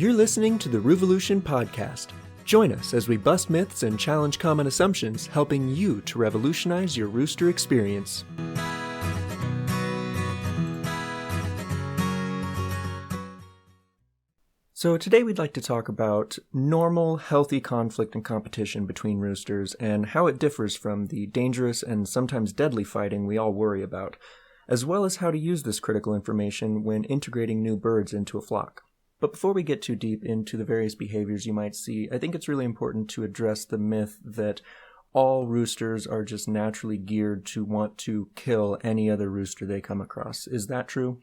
You're listening to the Roovolution podcast. Join us as we bust myths and challenge common assumptions, helping you to revolutionize your rooster experience. So today we'd like to talk about normal, healthy conflict and competition between roosters and how it differs from the dangerous and sometimes deadly fighting we all worry about, as well as how to use this critical information when integrating new birds into a flock. But before we get too deep into the various behaviors you might see, I think it's really important to address the myth that all roosters are just naturally geared to want to kill any other rooster they come across. Is that true?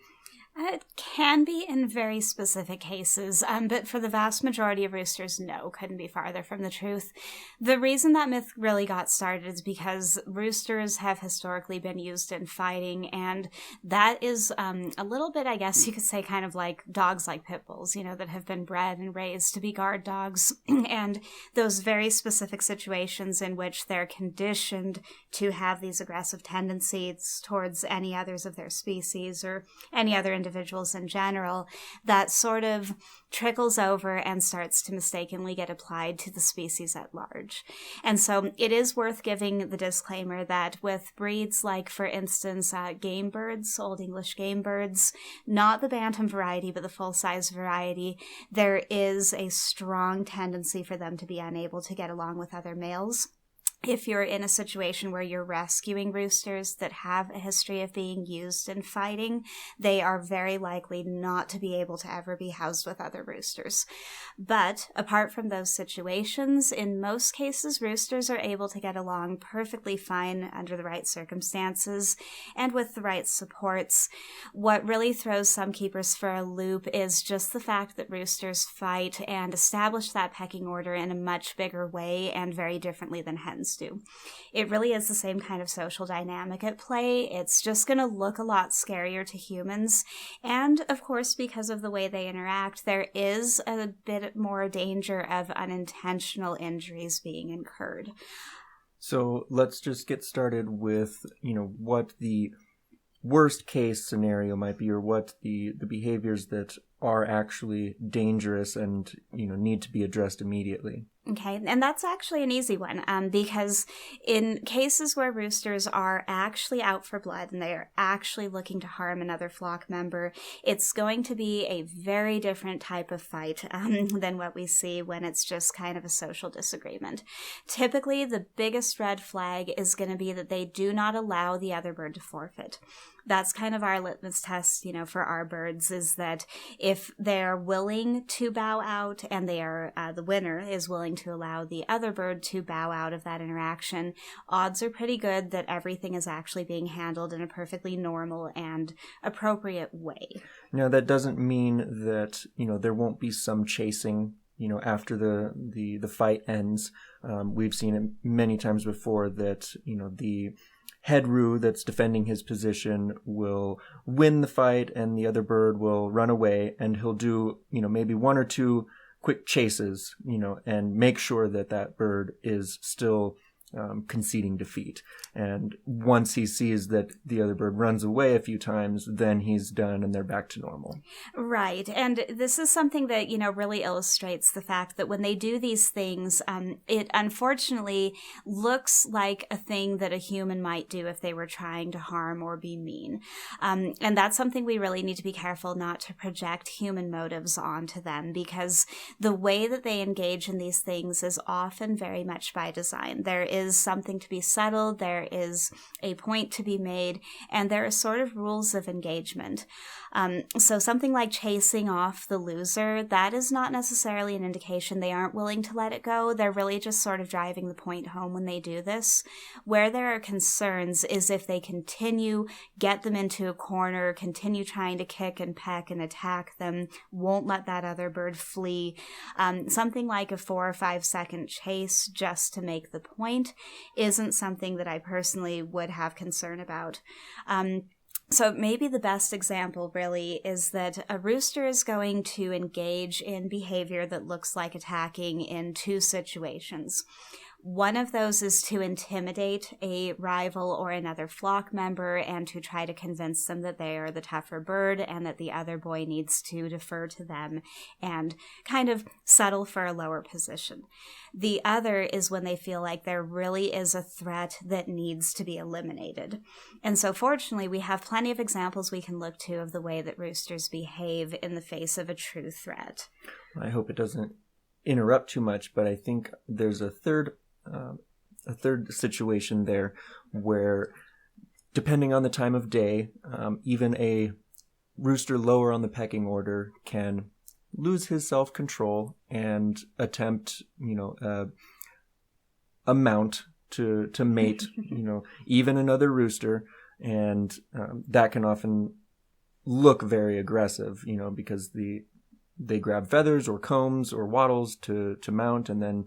It can be in very specific cases, but for the vast majority of roosters, no, couldn't be farther from the truth. The reason that myth really got started is because roosters have historically been used in fighting, and that is a little bit, I guess you could say, kind of like dogs like pit bulls, that have been bred and raised to be guard dogs, and those very specific situations in which they're conditioned to have these aggressive tendencies towards any others of their species or any other individuals in general, that sort of trickles over and starts to mistakenly get applied to the species at large. And so it is worth giving the disclaimer that with breeds like, for instance, game birds, Old English game birds, not the bantam variety, but the full-size variety, there is a strong tendency for them to be unable to get along with other males. If you're in a situation where you're rescuing roosters that have a history of being used in fighting, they are very likely not to be able to ever be housed with other roosters. But apart from those situations, in most cases, roosters are able to get along perfectly fine under the right circumstances and with the right supports. What really throws some keepers for a loop is just the fact that roosters fight and establish that pecking order in a much bigger way and very differently than hens do. It really is the same kind of social dynamic at play. It's just going to look a lot scarier to humans. And of course, because of the way they interact, there is a bit more danger of unintentional injuries being incurred. So let's just get started with, what the worst case scenario might be, or what the behaviors that are actually dangerous and, need to be addressed immediately. Okay, and that's actually an easy one, because in cases where roosters are actually out for blood and they are actually looking to harm another flock member, it's going to be a very different type of fight than what we see when it's just kind of a social disagreement. Typically, the biggest red flag is going to be that they do not allow the other bird to forfeit. That's kind of our litmus test, for our birds, is that if they're willing to bow out and they are the winner is willing to allow the other bird to bow out of that interaction, odds are pretty good that everything is actually being handled in a perfectly normal and appropriate way. Now, that doesn't mean that, there won't be some chasing, after the fight ends. We've seen it many times before that, the head roo that's defending his position will win the fight and the other bird will run away, and he'll do, maybe one or two quick chases, and make sure that that bird is still conceding defeat. And once he sees that the other bird runs away a few times, then he's done and they're back to normal. Right. And this is something that, really illustrates the fact that when they do these things, it unfortunately looks like a thing that a human might do if they were trying to harm or be mean. And that's something we really need to be careful not to project human motives onto them, because the way that they engage in these things is often very much by design. There is something to be settled, there is a point to be made, and there are sort of rules of engagement. So something like chasing off the loser, that is not necessarily an indication they aren't willing to let it go. They're really just sort of driving the point home when they do this. Where there are concerns is if they continue, get them into a corner, continue trying to kick and peck and attack them, won't let that other bird flee. Something like a 4 or 5 second chase just to make the point isn't something that I personally would have concern about. So maybe the best example really is that a rooster is going to engage in behavior that looks like attacking in two situations. One of those is to intimidate a rival or another flock member and to try to convince them that they are the tougher bird and that the other boy needs to defer to them and kind of settle for a lower position. The other is when they feel like there really is a threat that needs to be eliminated. And so fortunately, we have plenty of examples we can look to of the way that roosters behave in the face of a true threat. I hope it doesn't interrupt too much, but I think there's a third situation there where, depending on the time of day, even a rooster lower on the pecking order can lose his self-control and attempt, a mount to mate, even another rooster, and that can often look very aggressive, because they grab feathers or combs or wattles to mount, and then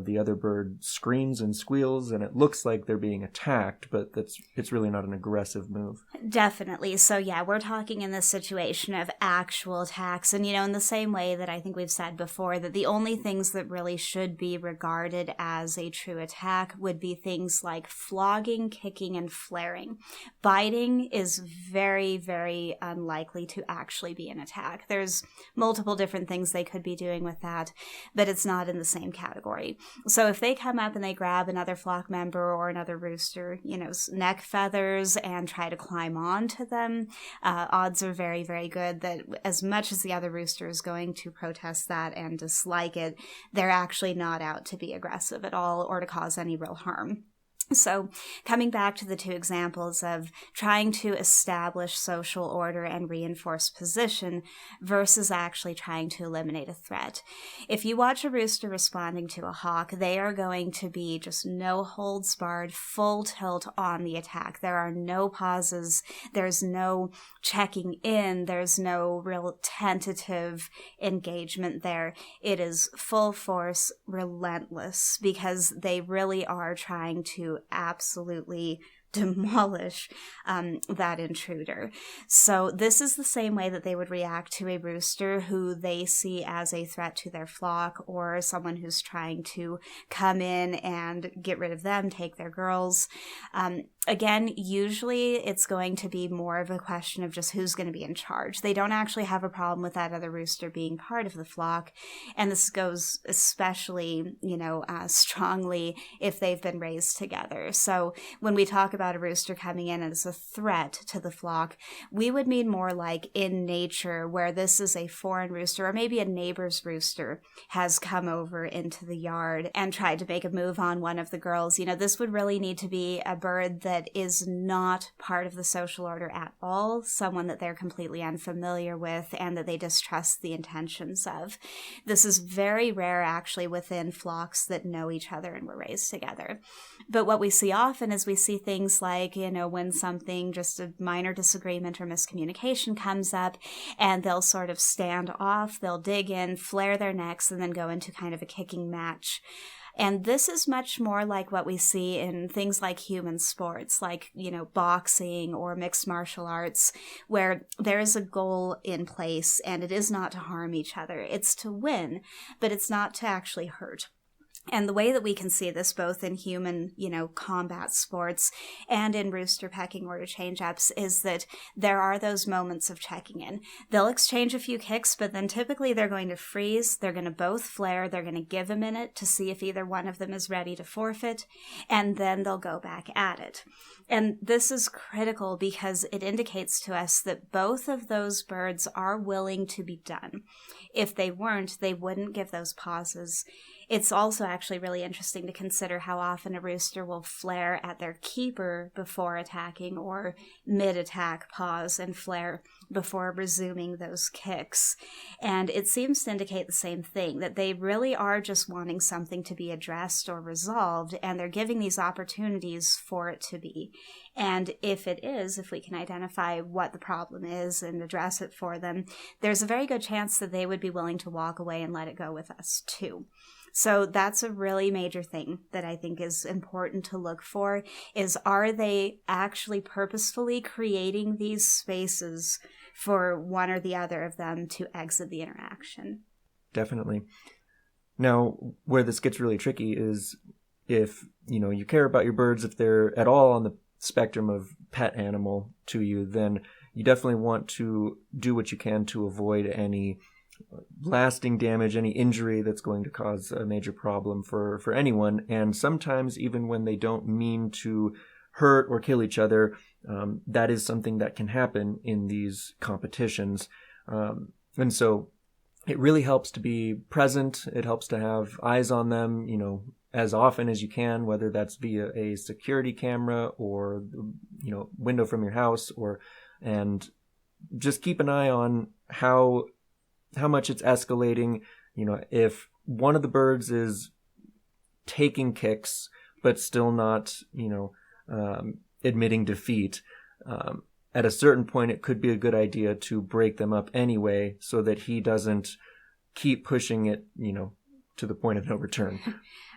the other bird screams and squeals, and it looks like they're being attacked, but it's really not an aggressive move. Definitely. So yeah, we're talking in this situation of actual attacks. And, in the same way that I think we've said before, that the only things that really should be regarded as a true attack would be things like flogging, kicking, and flaring. Biting is very, very unlikely to actually be an attack. There's multiple different things they could be doing with that, but it's not in the same category. So if they come up and they grab another flock member or another rooster, neck feathers and try to climb onto them, odds are very, very good that as much as the other rooster is going to protest that and dislike it, they're actually not out to be aggressive at all or to cause any real harm. So coming back to the two examples of trying to establish social order and reinforce position versus actually trying to eliminate a threat. If you watch a rooster responding to a hawk, they are going to be just no holds barred, full tilt on the attack. There are no pauses. There's no checking in. There's no real tentative engagement there. It is full force, relentless, because they really are trying to absolutely demolish that intruder. So this is the same way that they would react to a rooster who they see as a threat to their flock, or someone who's trying to come in and get rid of them, take their girls. Again, usually it's going to be more of a question of just who's going to be in charge. They don't actually have a problem with that other rooster being part of the flock. And this goes especially, strongly if they've been raised together. So when we talk about a rooster coming in as a threat to the flock, we would mean more like in nature, where this is a foreign rooster, or maybe a neighbor's rooster has come over into the yard and tried to make a move on one of the girls. This would really need to be a bird that is not part of the social order at all, someone that they're completely unfamiliar with and that they distrust the intentions of. This is very rare, actually, within flocks that know each other and were raised together. But what we see often is we see things like, when something, just a minor disagreement or miscommunication comes up, and they'll sort of stand off, they'll dig in, flare their necks, and then go into kind of a kicking match. And this is much more like what we see in things like human sports, like, boxing or mixed martial arts, where there is a goal in place and it is not to harm each other. It's to win, but it's not to actually hurt. And the way that we can see this both in human, combat sports and in rooster pecking order change-ups is that there are those moments of checking in. They'll exchange a few kicks, but then typically they're going to freeze. They're going to both flare. They're going to give a minute to see if either one of them is ready to forfeit, and then they'll go back at it. And this is critical because it indicates to us that both of those birds are willing to be done. If they weren't, they wouldn't give those pauses. It's also actually really interesting to consider how often a rooster will flare at their keeper before attacking, or mid-attack pause and flare before resuming those kicks. And it seems to indicate the same thing, that they really are just wanting something to be addressed or resolved, and they're giving these opportunities for it to be. And if we can identify what the problem is and address it for them, there's a very good chance that they would be willing to walk away and let it go with us too. So that's a really major thing that I think is important to look for, is are they actually purposefully creating these spaces for one or the other of them to exit the interaction? Definitely. Now, where this gets really tricky is if, you care about your birds, if they're at all on the spectrum of pet animal to you, then you definitely want to do what you can to avoid any lasting damage, any injury that's going to cause a major problem for anyone. And sometimes even when they don't mean to hurt or kill each other, that is something that can happen in these competitions. And so it really helps to be present. It helps to have eyes on them, as often as you can, whether that's via a security camera or, window from your house, and just keep an eye on how much it's escalating. If one of the birds is taking kicks, but still not, admitting defeat, at a certain point, it could be a good idea to break them up anyway, so that he doesn't keep pushing it, to the point of no return.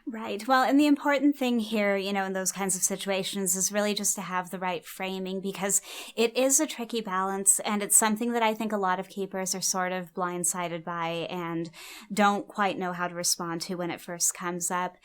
Right. Well, and the important thing here, in those kinds of situations is really just to have the right framing, because it is a tricky balance, and it's something that I think a lot of keepers are sort of blindsided by and don't quite know how to respond to when it first comes up.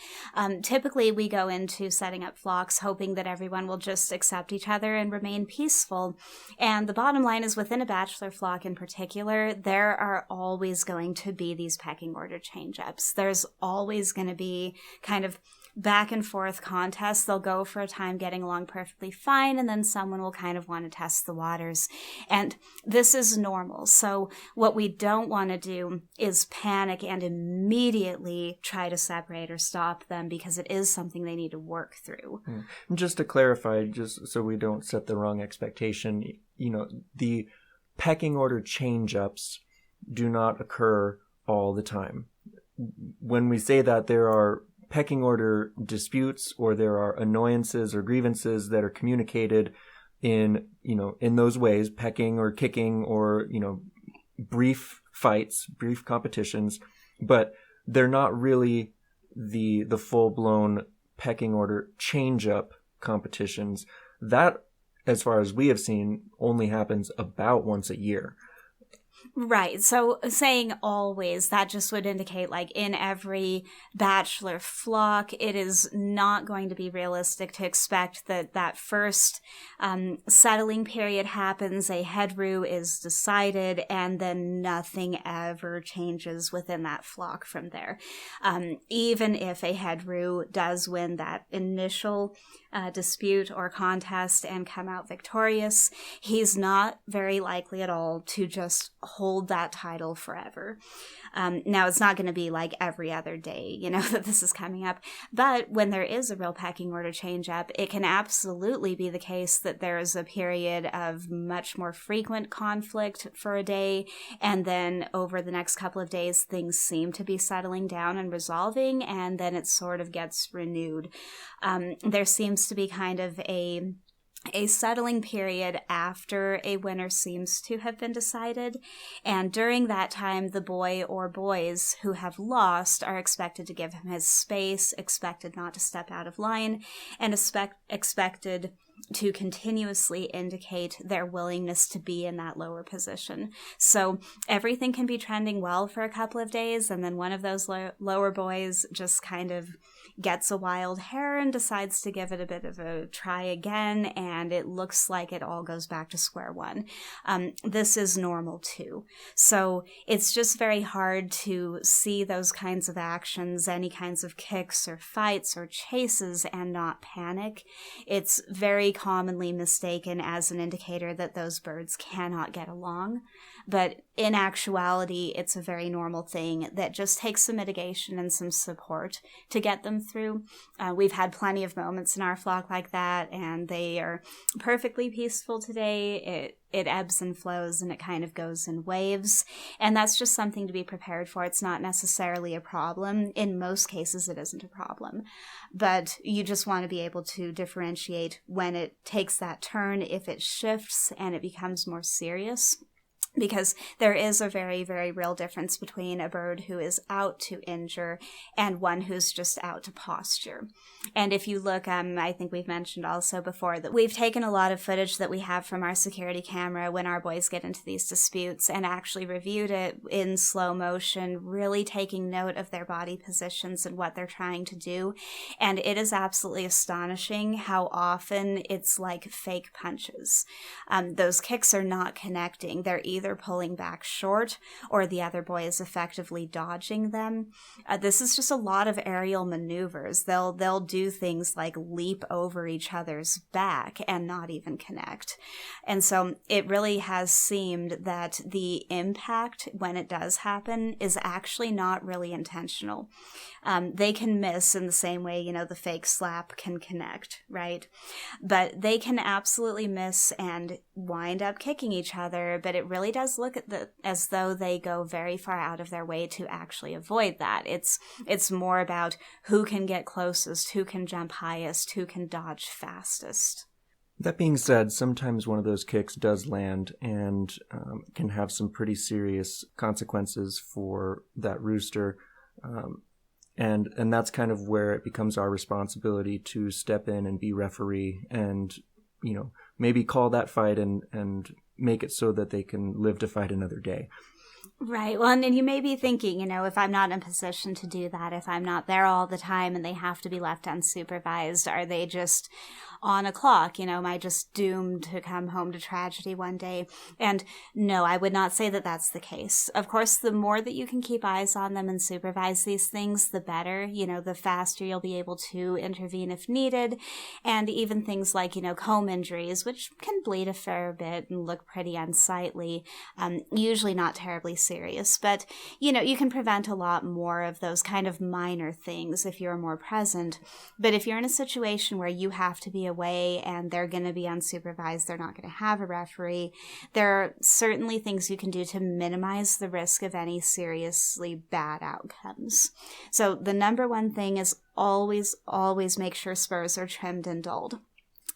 Typically, we go into setting up flocks hoping that everyone will just accept each other and remain peaceful. And the bottom line is, within a bachelor flock in particular, there are always going to be these pecking order change-ups. There's always going to be kind of back and forth contests. They'll go for a time getting along perfectly fine, and then someone will kind of want to test the waters. And this is normal. So what we don't want to do is panic and immediately try to separate or stop them, because it is something they need to work through. And just to clarify, just so we don't set the wrong expectation, the pecking order change-ups do not occur all the time. When we say that, there are pecking order disputes, or there are annoyances or grievances that are communicated in those ways, pecking or kicking, or, brief fights, brief competitions, but they're not really the full-blown pecking order change-up competitions. That, as far as we have seen, only happens about once a year. Right. So saying always, that just would indicate like in every bachelor flock, it is not going to be realistic to expect that first settling period happens, a head roo is decided, and then nothing ever changes within that flock from there. Even if a head roo does win that initial dispute or contest and come out victorious, he's not very likely at all to just hold that title forever. Now, it's not going to be like every other day, that this is coming up. But when there is a real pecking order change up, it can absolutely be the case that there is a period of much more frequent conflict for a day. And then over the next couple of days, things seem to be settling down and resolving. And then it sort of gets renewed. There seems to be kind of a settling period after a winner seems to have been decided, and during that time, the boy or boys who have lost are expected to give him his space, expected not to step out of line, and expected to continuously indicate their willingness to be in that lower position. So everything can be trending well for a couple of days, and then one of those lower boys just kind of gets a wild hair and decides to give it a bit of a try again, and it looks like it all goes back to square one. This is normal too. So it's just very hard to see those kinds of actions, any kinds of kicks or fights or chases, and not panic. It's very commonly mistaken as an indicator that those birds cannot get along. But in actuality, it's a very normal thing that just takes some mitigation and some support to get them through. We've had plenty of moments in our flock like that, and they are perfectly peaceful today. It ebbs and flows, and it kind of goes in waves. And that's just something to be prepared for. It's not necessarily a problem. In most cases, it isn't a problem. But you just want to be able to differentiate when it takes that turn, if it shifts and it becomes more serious. because there is a very, very real difference between a bird who is out to injure and one who's just out to posture. And if you look, I think we've mentioned also before that we've taken a lot of footage that we have from our security camera when our boys get into these disputes and actually reviewed it in slow motion, really taking note of their body positions and what they're trying to do. And it is absolutely astonishing how often it's like fake punches. Those kicks are not connecting. They're either pulling back short or the other boy is effectively dodging them. This is just a lot of aerial maneuvers. They'll do things like leap over each other's back and not even connect. And so it really has seemed that the impact when it does happen is actually not really intentional. They can miss in the same way, the fake slap can connect, right? But they can absolutely miss and wind up kicking each other, but it really does look as though they go very far out of their way to actually avoid that. It's more about who can get closest, who can jump highest, who can dodge fastest. That being said, sometimes one of those kicks does land and can have some pretty serious consequences for that rooster. And that's kind of where it becomes our responsibility to step in and be referee and, maybe call that fight and make it so that they can live to fight another day. Right. Well, and you may be thinking, if I'm not in a position to do that, if I'm not there all the time and they have to be left unsupervised, are they just on a clock? Am I just doomed to come home to tragedy one day? And no, I would not say that that's the case. Of course, the more that you can keep eyes on them and supervise these things, the better. The faster you'll be able to intervene if needed. And even things like, comb injuries, which can bleed a fair bit and look pretty unsightly, usually not terribly serious. But, you can prevent a lot more of those kind of minor things if you're more present. But if you're in a situation where you have to be away and they're going to be unsupervised, they're not going to have a referee, there are certainly things you can do to minimize the risk of any seriously bad outcomes. So the number one thing is always make sure spurs are trimmed and dulled.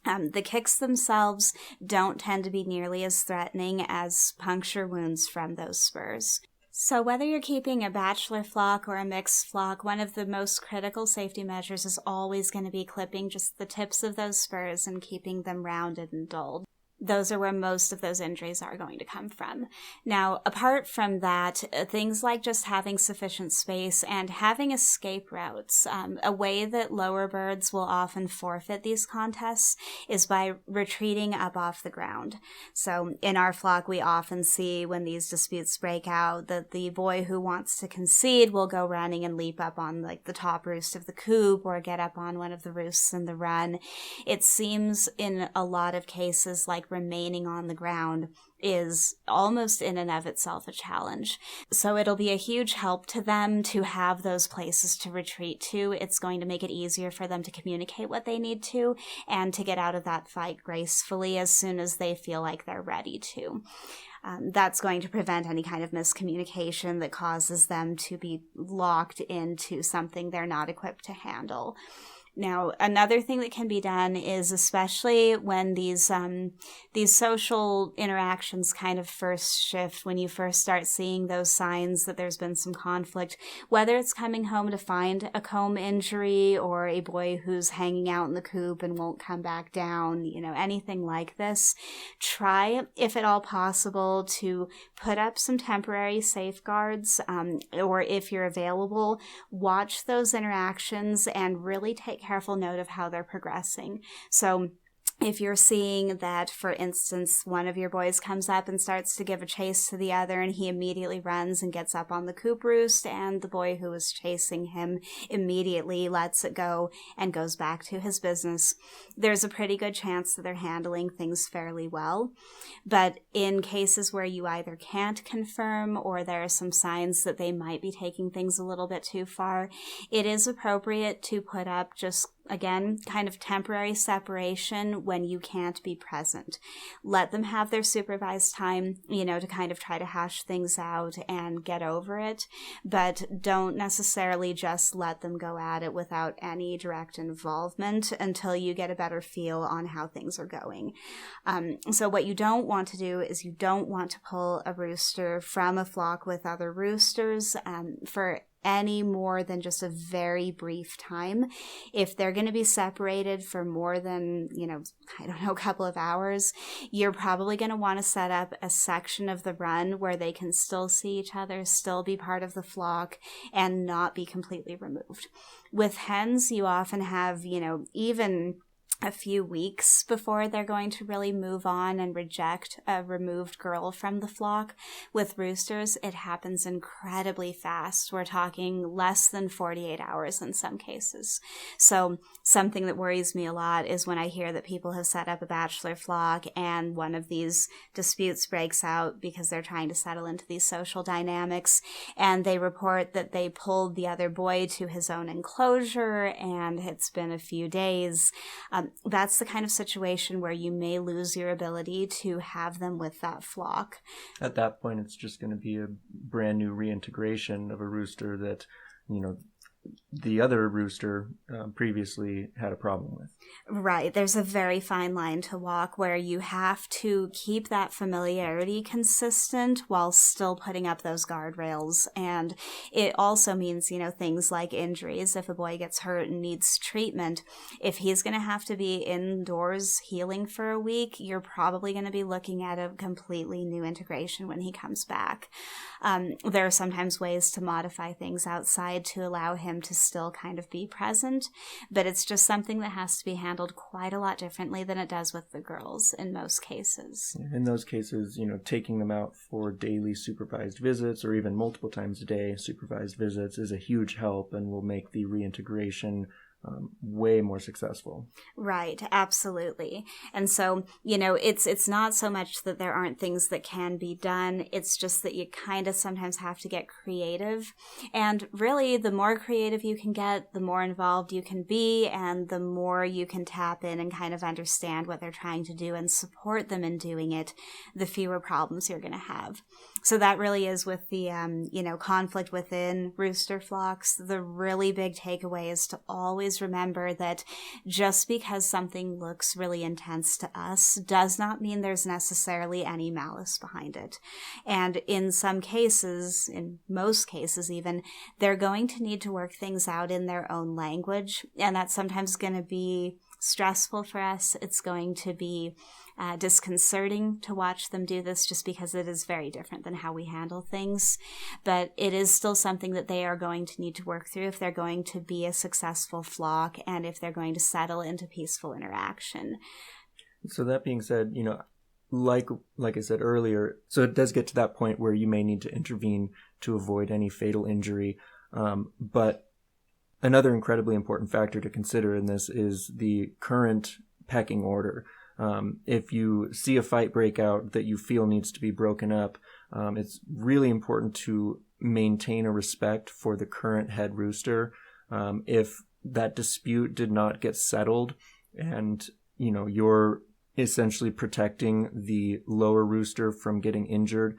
The kicks themselves don't tend to be nearly as threatening as puncture wounds from those spurs. So whether you're keeping a bachelor flock or a mixed flock, one of the most critical safety measures is always going to be clipping just the tips of those spurs and keeping them rounded and dulled. Those are where most of those injuries are going to come from. Now, apart from that, things like just having sufficient space and having escape routes. A way that lower birds will often forfeit these contests is by retreating up off the ground. So in our flock, we often see when these disputes break out that the boy who wants to concede will go running and leap up on the top roost of the coop or get up on one of the roosts in the run. It seems in a lot of cases like remaining on the ground is almost in and of itself a challenge. So it'll be a huge help to them to have those places to retreat to. It's going to make it easier for them to communicate what they need to and to get out of that fight gracefully as soon as they feel like they're ready to. That's going to prevent any kind of miscommunication that causes them to be locked into something they're not equipped to handle. Now, another thing that can be done is, especially when these social interactions kind of first shift, when you first start seeing those signs that there's been some conflict, whether it's coming home to find a comb injury or a boy who's hanging out in the coop and won't come back down, anything like this, try, if at all possible, to put up some temporary safeguards, or if you're available, watch those interactions and really take careful note of how they're progressing. So if you're seeing that, for instance, one of your boys comes up and starts to give a chase to the other and he immediately runs and gets up on the coop roost, and the boy who was chasing him immediately lets it go and goes back to his business, there's a pretty good chance that they're handling things fairly well. But in cases where you either can't confirm or there are some signs that they might be taking things a little bit too far, it is appropriate to put up just again, kind of temporary separation when you can't be present. Let them have their supervised time, to kind of try to hash things out and get over it, but don't necessarily just let them go at it without any direct involvement until you get a better feel on how things are going. So what you don't want to do is you don't want to pull a rooster from a flock with other roosters for any more than just a very brief time. If they're going to be separated for more than, a couple of hours, you're probably going to want to set up a section of the run where they can still see each other, still be part of the flock, and not be completely removed. With hens, you often have, even a few weeks before they're going to really move on and reject a removed girl from the flock. With roosters, it happens incredibly fast. We're talking less than 48 hours in some cases. So something that worries me a lot is when I hear that people have set up a bachelor flock and one of these disputes breaks out because they're trying to settle into these social dynamics, and they report that they pulled the other boy to his own enclosure and it's been a few days. That's the kind of situation where you may lose your ability to have them with that flock. At that point, it's just going to be a brand new reintegration of a rooster that, the other rooster previously had a problem with. Right. There's a very fine line to walk where you have to keep that familiarity consistent while still putting up those guardrails. And it also means, things like injuries. If a boy gets hurt and needs treatment, if he's going to have to be indoors healing for a week, you're probably going to be looking at a completely new integration when he comes back. There are sometimes ways to modify things outside to allow him to still kind of be present, but it's just something that has to be handled quite a lot differently than it does with the girls in most cases. In those cases, taking them out for daily supervised visits or even multiple times a day supervised visits is a huge help and will make the reintegration way more successful. Right, absolutely. And so, it's not so much that there aren't things that can be done. It's just that you kind of sometimes have to get creative. And really, the more creative you can get, the more involved you can be, and the more you can tap in and kind of understand what they're trying to do and support them in doing it, the fewer problems you're going to have. So that really is with the, conflict within rooster flocks. The really big takeaway is to always remember that just because something looks really intense to us does not mean there's necessarily any malice behind it. And in some cases, in most cases even, they're going to need to work things out in their own language. And that's sometimes going to be stressful for us. It's going to be disconcerting to watch them do this just because it is very different than how we handle things. But it is still something that they are going to need to work through if they're going to be a successful flock and if they're going to settle into peaceful interaction. So that being said, like I said earlier, so it does get to that point where you may need to intervene to avoid any fatal injury. But another incredibly important factor to consider in this is the current pecking order. If you see a fight break out that you feel needs to be broken up, it's really important to maintain a respect for the current head rooster. If that dispute did not get settled and, you're essentially protecting the lower rooster from getting injured,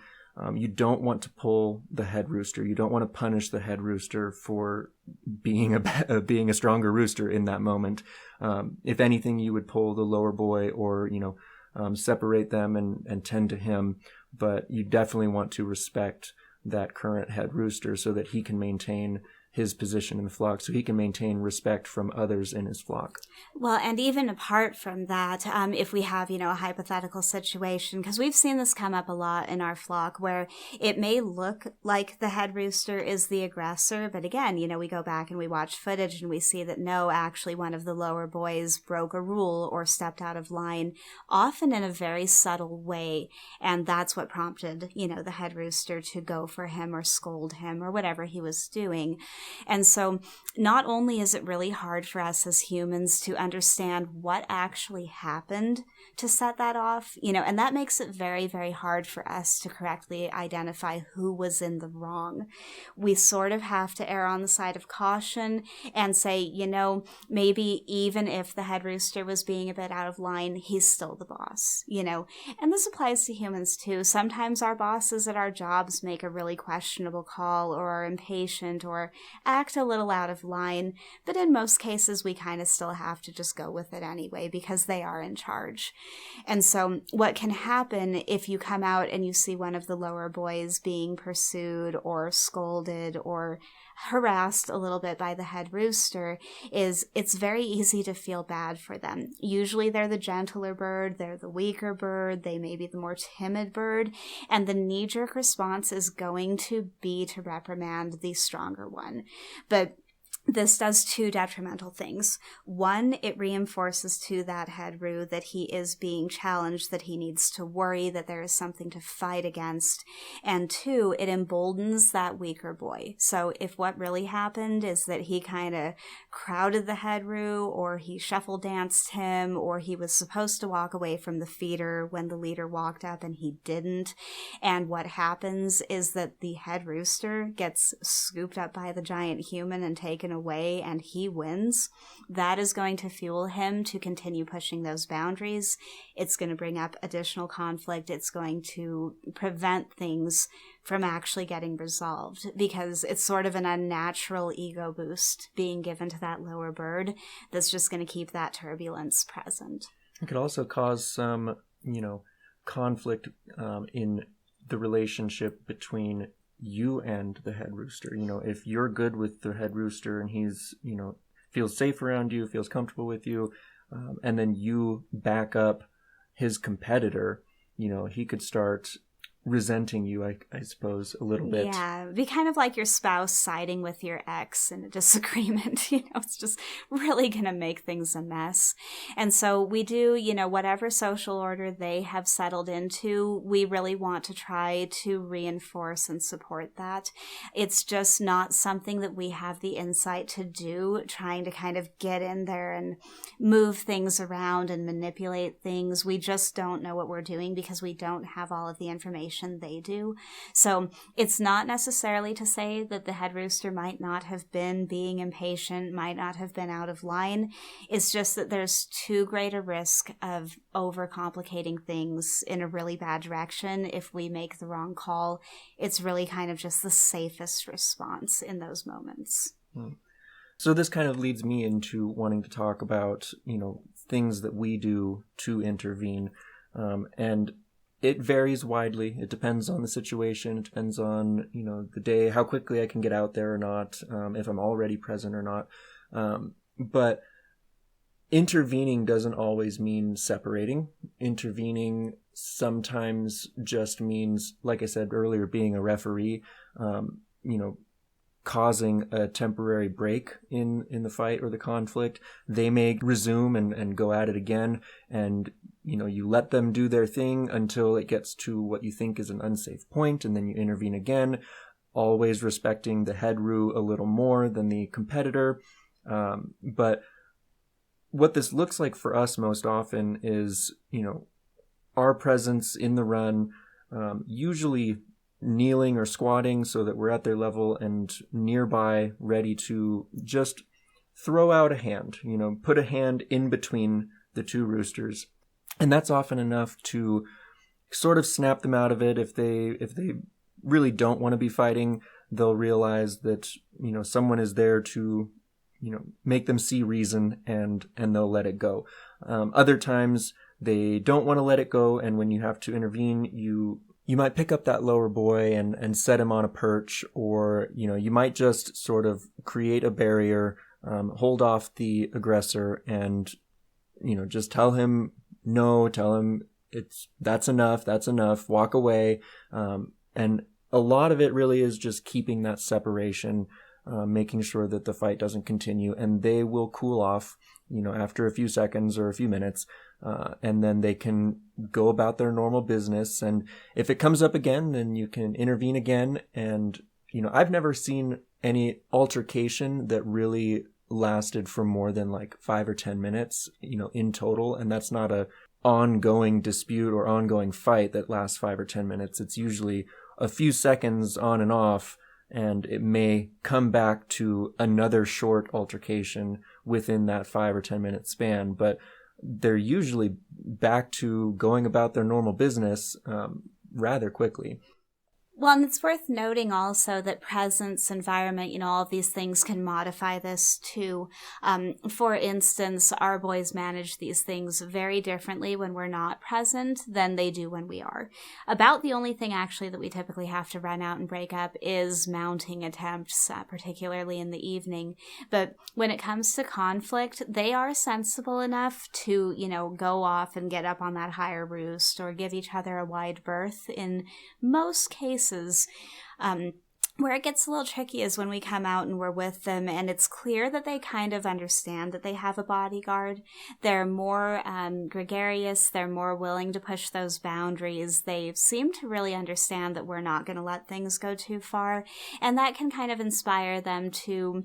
you don't want to pull the head rooster. You don't want to punish the head rooster for being a stronger rooster in that moment. If anything, you would pull the lower boy or, separate them and tend to him. But you definitely want to respect that current head rooster so that he can maintain his position in the flock, so he can maintain respect from others in his flock. Well, and even apart from that, if we have, a hypothetical situation, because we've seen this come up a lot in our flock where it may look like the head rooster is the aggressor, but again, we go back and we watch footage and we see that no, actually one of the lower boys broke a rule or stepped out of line, often in a very subtle way, and that's what prompted, the head rooster to go for him or scold him or whatever he was doing. And so not only is it really hard for us as humans to understand what actually happened to set that off, and that makes it very, very hard for us to correctly identify who was in the wrong. We sort of have to err on the side of caution and say, maybe even if the head rooster was being a bit out of line, he's still the boss, and this applies to humans too. Sometimes our bosses at our jobs make a really questionable call or are impatient or act a little out of line, but in most cases we kind of still have to just go with it anyway because they are in charge. And so what can happen if you come out and you see one of the lower boys being pursued or scolded or harassed a little bit by the head rooster is it's very easy to feel bad for them. Usually they're the gentler bird, they're the weaker bird, they may be the more timid bird, and the knee-jerk response is going to be to reprimand the stronger one. But this does two detrimental things. One, it reinforces to that head roo that he is being challenged, that he needs to worry, that there is something to fight against. And two, it emboldens that weaker boy. So if what really happened is that he kind of crowded the head roo, or he shuffle danced him, or he was supposed to walk away from the feeder when the leader walked up and he didn't, and what happens is that the head rooster gets scooped up by the giant human and taken away and he wins, that is going to fuel him to continue pushing those boundaries. It's going to bring up additional conflict. It's going to prevent things from actually getting resolved because it's sort of an unnatural ego boost being given to that lower bird that's just going to keep that turbulence present. It could also cause some, conflict in the relationship between you and the head rooster. If you're good with the head rooster and he's, feels safe around you, feels comfortable with you, and then you back up his competitor, he could start resenting you, I suppose, a little bit. Yeah, be kind of like your spouse siding with your ex in a disagreement. It's just really going to make things a mess. And so we do, whatever social order they have settled into, we really want to try to reinforce and support that. It's just not something that we have the insight to do, trying to kind of get in there and move things around and manipulate things. We just don't know what we're doing because we don't have all of the information they do. So it's not necessarily to say that the head rooster might not have been being impatient, might not have been out of line. It's just that there's too great a risk of overcomplicating things in a really bad direction if we make the wrong call. It's really kind of just the safest response in those moments. So this kind of leads me into wanting to talk about, things that we do to intervene. And it varies widely. It depends on the situation. It depends on, the day, how quickly I can get out there or not, if I'm already present or not. But intervening doesn't always mean separating. Intervening sometimes just means, like I said earlier, being a referee, causing a temporary break in the fight or the conflict. They may resume and go at it again, and you let them do their thing until it gets to what you think is an unsafe point, and then you intervene again, always respecting the head roo a little more than the competitor. But what this looks like for us most often is, our presence in the run, usually kneeling or squatting so that we're at their level and nearby, ready to just throw out a hand, put a hand in between the two roosters. And that's often enough to sort of snap them out of it. If they really don't want to be fighting, they'll realize that, someone is there to, make them see reason, and they'll let it go. Other times they don't want to let it go. And when you have to intervene, you might pick up that lower boy and set him on a perch, or, you might just sort of create a barrier, hold off the aggressor and, just tell him no, tell him that's enough, walk away. And a lot of it really is just keeping that separation, making sure that the fight doesn't continue, and they will cool off, after a few seconds or a few minutes, and then they can go about their normal business. And if it comes up again, then you can intervene again and, I've never seen any altercation that really lasted for more than like 5 or 10 minutes, in total. And that's not a ongoing dispute or ongoing fight that lasts 5 or 10 minutes. It's usually a few seconds on and off, and it may come back to another short altercation within that 5 or 10 minute span, but they're usually back to going about their normal business rather quickly. Well, and it's worth noting also that presence, environment, all of these things can modify this too. For instance, our boys manage these things very differently when we're not present than they do when we are. About the only thing actually that we typically have to run out and break up is mounting attempts, particularly in the evening. But when it comes to conflict, they are sensible enough to, go off and get up on that higher roost or give each other a wide berth in most cases. Where it gets a little tricky is when we come out and we're with them and it's clear that they kind of understand that they have a bodyguard. They're more gregarious. They're more willing to push those boundaries. They seem to really understand that we're not going to let things go too far. And that can kind of inspire them to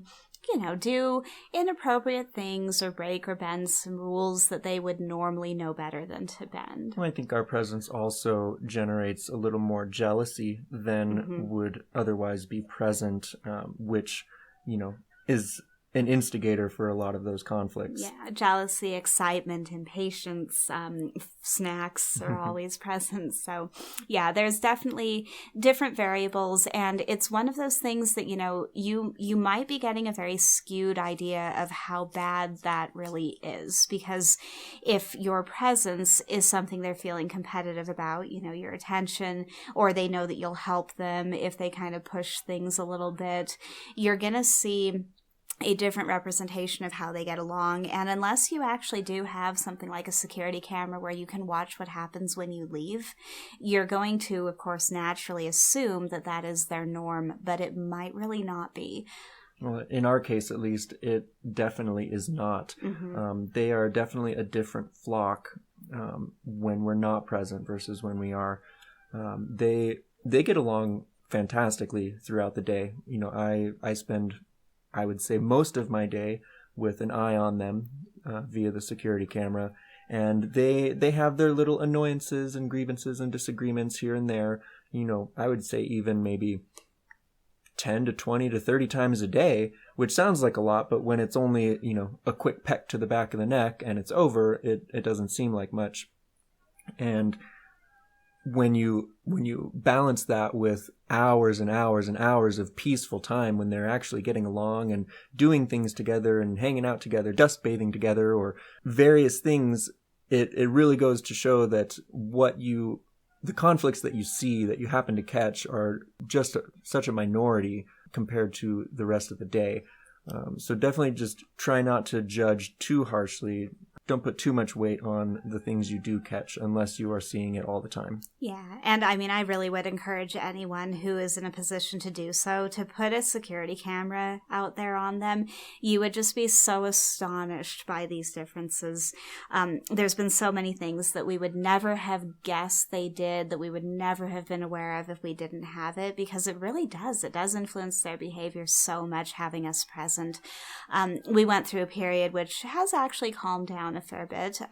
do inappropriate things or break or bend some rules that they would normally know better than to bend. Well, I think our presence also generates a little more jealousy than would otherwise be present, which, is an instigator for a lot of those conflicts. Yeah, jealousy, excitement, impatience, snacks are always present. So yeah, there's definitely different variables, and it's one of those things that, you might be getting a very skewed idea of how bad that really is, because if your presence is something they're feeling competitive about, your attention, or they know that you'll help them if they kind of push things a little bit, you're going to see a different representation of how they get along. And unless you actually do have something like a security camera where you can watch what happens when you leave, you're going to, of course, naturally assume that that is their norm, but it might really not be. Well, in our case, at least, it definitely is not. They are definitely a different flock when we're not present versus when we are. They get along fantastically throughout the day. I spend, I would say, most of my day with an eye on them via the security camera, and they have their little annoyances and grievances and disagreements here and there. I would say even maybe 10 to 20 to 30 times a day, which sounds like a lot, but when it's only, a quick peck to the back of the neck and it's over, it doesn't seem like much. And when you balance that with hours and hours and hours of peaceful time when they're actually getting along and doing things together and hanging out together, dust bathing together, or various things, it really goes to show that the conflicts that you see, that you happen to catch, are just such a minority compared to the rest of the day. So definitely just try not to judge too harshly. Don't put too much weight on the things you do catch unless you are seeing it all the time. Yeah, and I really would encourage anyone who is in a position to do so to put a security camera out there on them. You would just be so astonished by these differences. There's been so many things that we would never have guessed they did, that we would never have been aware of if we didn't have it, because it really does. It does influence their behavior so much, having us present. We went through a period which has actually calmed down a fair bit,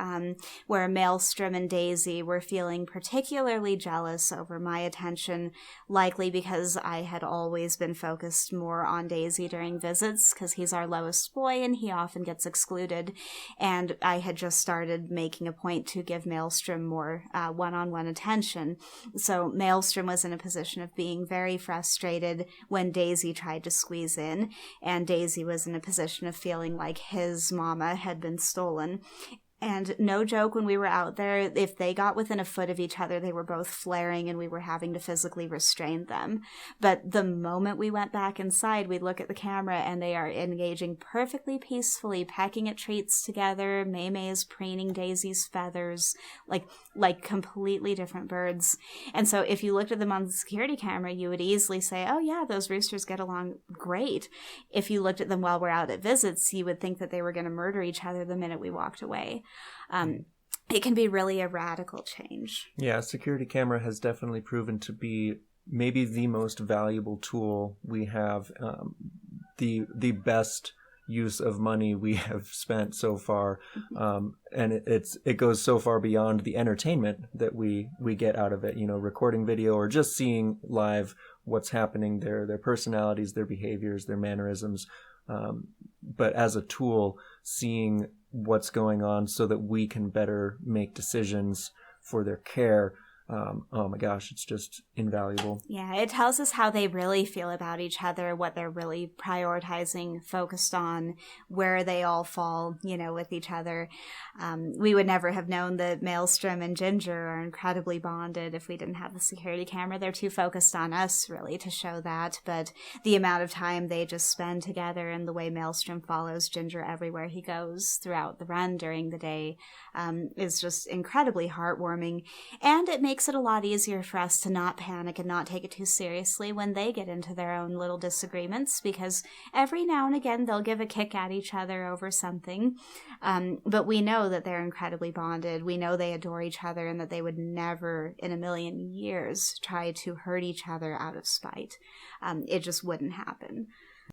where Maelstrom and Daisy were feeling particularly jealous over my attention, likely because I had always been focused more on Daisy during visits, because he's our lowest boy and he often gets excluded, and I had just started making a point to give Maelstrom more one-on-one attention. So Maelstrom was in a position of being very frustrated when Daisy tried to squeeze in, and Daisy was in a position of feeling like his mama had been stolen. And no joke, when we were out there, if they got within a foot of each other, they were both flaring and we were having to physically restrain them. But the moment we went back inside, we'd look at the camera and they are engaging perfectly peacefully, pecking at treats together. May is preening Daisy's feathers, like completely different birds. And so if you looked at them on the security camera, you would easily say, oh yeah, those roosters get along great. If you looked at them while we're out at visits, you would think that they were going to murder each other the minute we walked away. It can be really a radical change. Yeah, security camera has definitely proven to be maybe the most valuable tool we have, the best use of money we have spent so far, and it goes so far beyond the entertainment that we get out of it. Recording video or just seeing live what's happening, their personalities, their behaviors, their mannerisms, but as a tool, seeing what's going on so that we can better make decisions for their care. Oh my gosh, it's just invaluable. Yeah, it tells us how they really feel about each other, what they're really prioritizing, focused on, where they all fall, with each other. We would never have known that Maelstrom and Ginger are incredibly bonded if we didn't have the security camera. They're too focused on us, really, to show that. But the amount of time they just spend together and the way Maelstrom follows Ginger everywhere he goes throughout the run during the day is just incredibly heartwarming. And it makes it a lot easier for us to not panic and not take it too seriously when they get into their own little disagreements, because every now and again they'll give a kick at each other over something. But we know that they're incredibly bonded. We know they adore each other and that they would never in a million years try to hurt each other out of spite. It just wouldn't happen.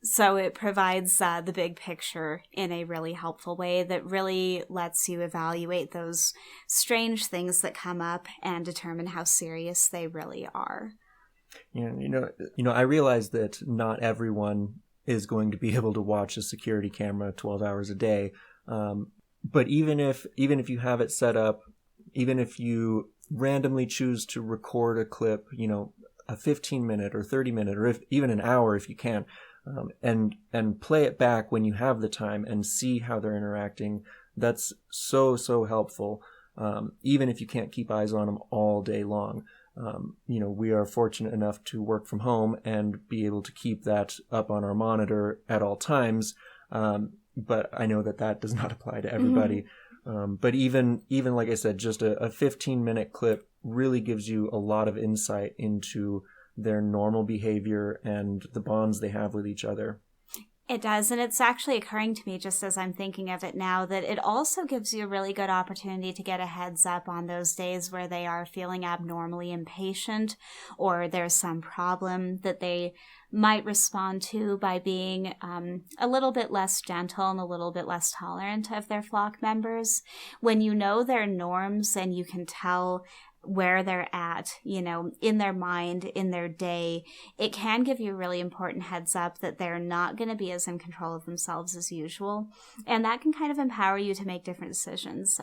So it provides the big picture in a really helpful way that really lets you evaluate those strange things that come up and determine how serious they really are. Yeah, I realize that not everyone is going to be able to watch a security camera 12 hours a day. But even if you have it set up, even if you randomly choose to record a clip, a 15-minute or 30-minute or even an hour if you can, and play it back when you have the time and see how they're interacting, that's so helpful. Even if you can't keep eyes on them all day long. We are fortunate enough to work from home and be able to keep that up on our monitor at all times. But I know that does not apply to everybody. But even like I said, just a 15-minute clip really gives you a lot of insight into their normal behavior and the bonds they have with each other. It does, and it's actually occurring to me just as I'm thinking of it now that it also gives you a really good opportunity to get a heads up on those days where they are feeling abnormally impatient or there's some problem that they might respond to by being a little bit less gentle and a little bit less tolerant of their flock members. When you know their norms and you can tell where they're at, in their mind, in their day, it can give you a really important heads up that they're not going to be as in control of themselves as usual. And that can kind of empower you to make different decisions.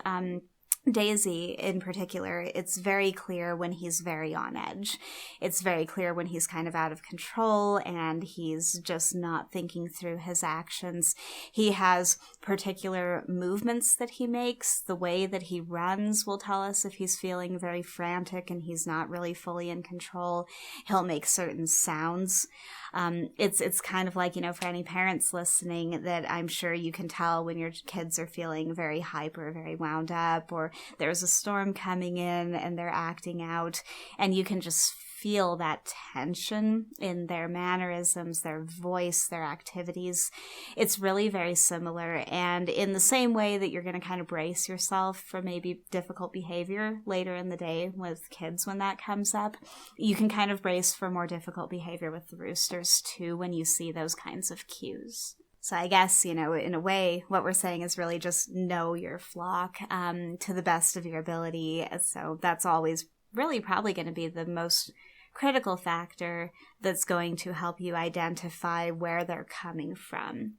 Daisy in particular, it's very clear when he's very on edge. It's very clear when he's kind of out of control and he's just not thinking through his actions. He has particular movements that he makes. The way that he runs will tell us if he's feeling very frantic and he's not really fully in control. He'll make certain sounds. It's kind of like, for any parents listening, that I'm sure you can tell when your kids are feeling very hyper, very wound up, or there's a storm coming in and they're acting out, and you can just feel that tension in their mannerisms, their voice, their activities. It's really very similar. And in the same way that you're going to kind of brace yourself for maybe difficult behavior later in the day with kids when that comes up, you can kind of brace for more difficult behavior with the roosters too when you see those kinds of cues. So I guess, in a way, what we're saying is really just know your flock to the best of your ability. So that's always really probably going to be the most critical factor that's going to help you identify where they're coming from.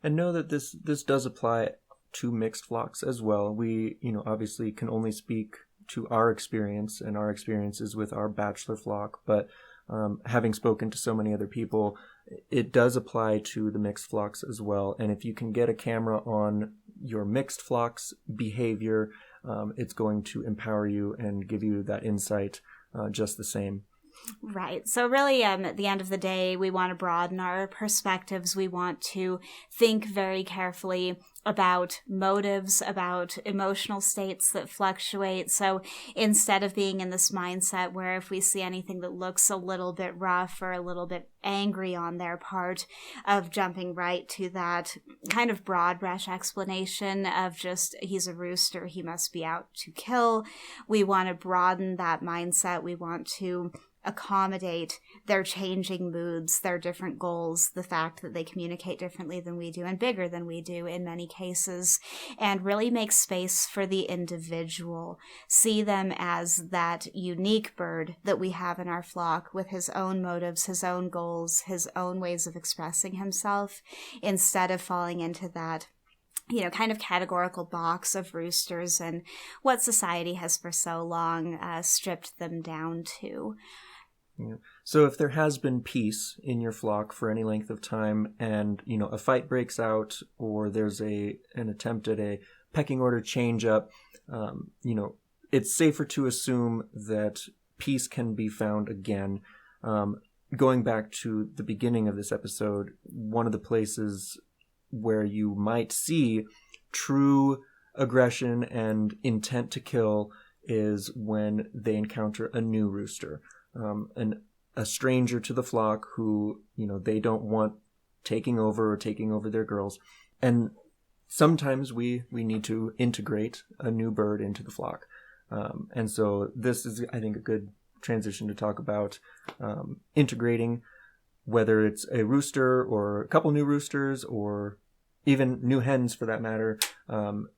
And know that this does apply to mixed flocks as well. We, obviously can only speak to our experience and our experiences with our Bachelor flock, but having spoken to so many other people, it does apply to the mixed flocks as well. And if you can get a camera on your mixed flock's behavior, it's going to empower you and give you that insight just the same. Right. So really, at the end of the day, we want to broaden our perspectives. We want to think very carefully about motives, about emotional states that fluctuate. So instead of being in this mindset where if we see anything that looks a little bit rough or a little bit angry on their part, of jumping right to that kind of broad brush explanation of just, he's a rooster, he must be out to kill. We want to broaden that mindset. We want to accommodate their changing moods, their different goals, the fact that they communicate differently than we do and bigger than we do in many cases, and really make space for the individual. See them as that unique bird that we have in our flock with his own motives, his own goals, his own ways of expressing himself, instead of falling into that kind of categorical box of roosters and what society has for so long stripped them down to. Yeah. So if there has been peace in your flock for any length of time and, a fight breaks out or there's an attempt at a pecking order change up, it's safer to assume that peace can be found again. Going back to the beginning of this episode, one of the places where you might see true aggression and intent to kill is when they encounter a new rooster, a stranger to the flock who, they don't want taking over their girls. And sometimes we need to integrate a new bird into the flock. And so this is, I think, a good transition to talk about integrating, whether it's a rooster or a couple new roosters or even new hens for that matter.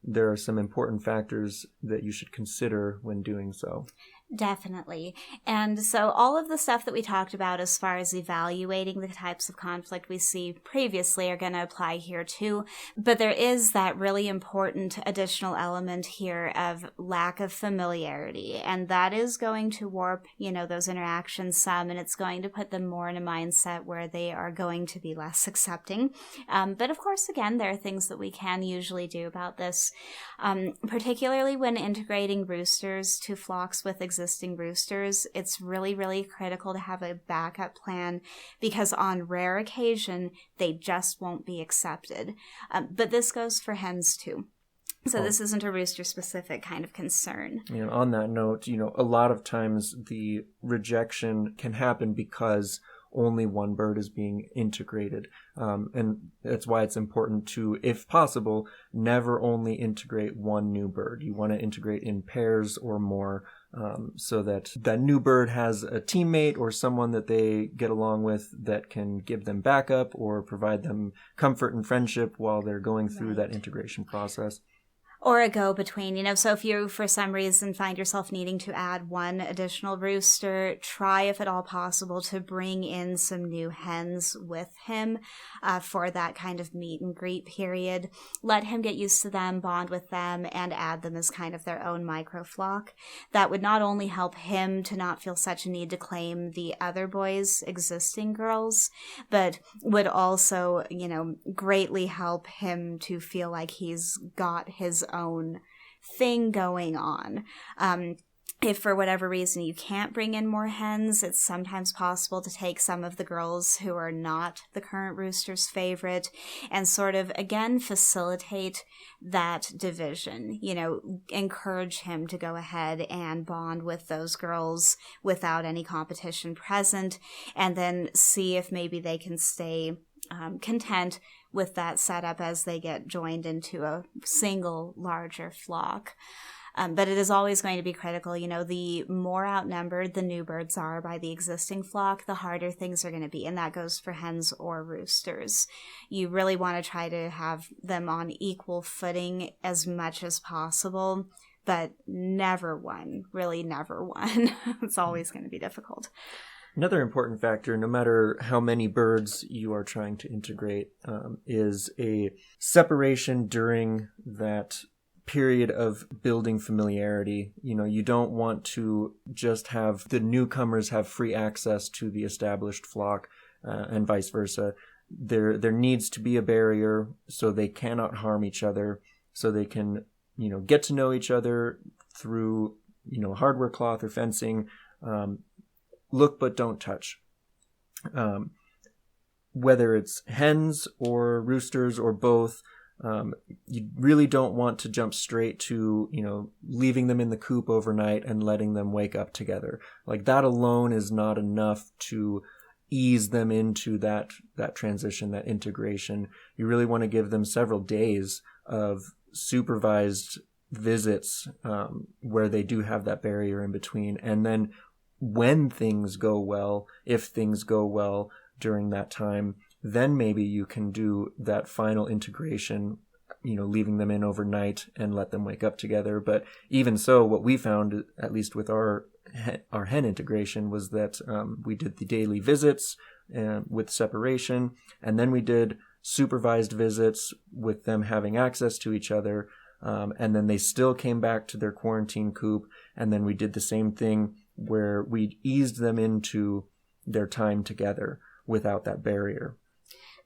There are some important factors that you should consider when doing so. Definitely. And so all of the stuff that we talked about as far as evaluating the types of conflict we see previously are going to apply here too. But there is that really important additional element here of lack of familiarity. And that is going to warp, those interactions some, and it's going to put them more in a mindset where they are going to be less accepting. But of course, again, there are things that we can usually do about this, particularly when integrating roosters to flocks with existing roosters. It's really, really critical to have a backup plan because on rare occasion, they just won't be accepted. But this goes for hens too. So this isn't a rooster-specific kind of concern. On that note, a lot of times the rejection can happen because only one bird is being integrated. And that's why it's important to, if possible, never only integrate one new bird. You want to integrate in pairs or more, so that that new bird has a teammate or someone that they get along with that can give them backup or provide them comfort and friendship while they're going through that integration process. Or a go-between, so if you, for some reason, find yourself needing to add one additional rooster, try, if at all possible, to bring in some new hens with him for that kind of meet and greet period. Let him get used to them, bond with them, and add them as kind of their own micro-flock. That would not only help him to not feel such a need to claim the other boys' existing girls, but would also, greatly help him to feel like he's got his own thing going on. If for whatever reason you can't bring in more hens, it's sometimes possible to take some of the girls who are not the current rooster's favorite and sort of, again, facilitate that division. Encourage him to go ahead and bond with those girls without any competition present, and then see if maybe they can stay content with that setup as they get joined into a single larger flock. But it is always going to be critical. The more outnumbered the new birds are by the existing flock, the harder things are going to be. And that goes for hens or roosters. You really want to try to have them on equal footing as much as possible, but never one. Really never one. It's always going to be difficult. Another important factor, no matter how many birds you are trying to integrate, is a separation during that period of building familiarity. You don't want to just have the newcomers have free access to the established flock and vice versa. There needs to be a barrier so they cannot harm each other, so they can, get to know each other through, hardware cloth or fencing. Look but don't touch. Whether it's hens or roosters or both, you really don't want to jump straight to, leaving them in the coop overnight and letting them wake up together. Like that alone is not enough to ease them into that transition, that integration. You really want to give them several days of supervised visits where they do have that barrier in between. And then when things go well, if things go well during that time, then maybe you can do that final integration, leaving them in overnight and let them wake up together. But even so, what we found, at least with our hen integration, was that we did the daily visits with separation, and then we did supervised visits with them having access to each other, and then they still came back to their quarantine coop, and then we did the same thing where we eased them into their time together without that barrier.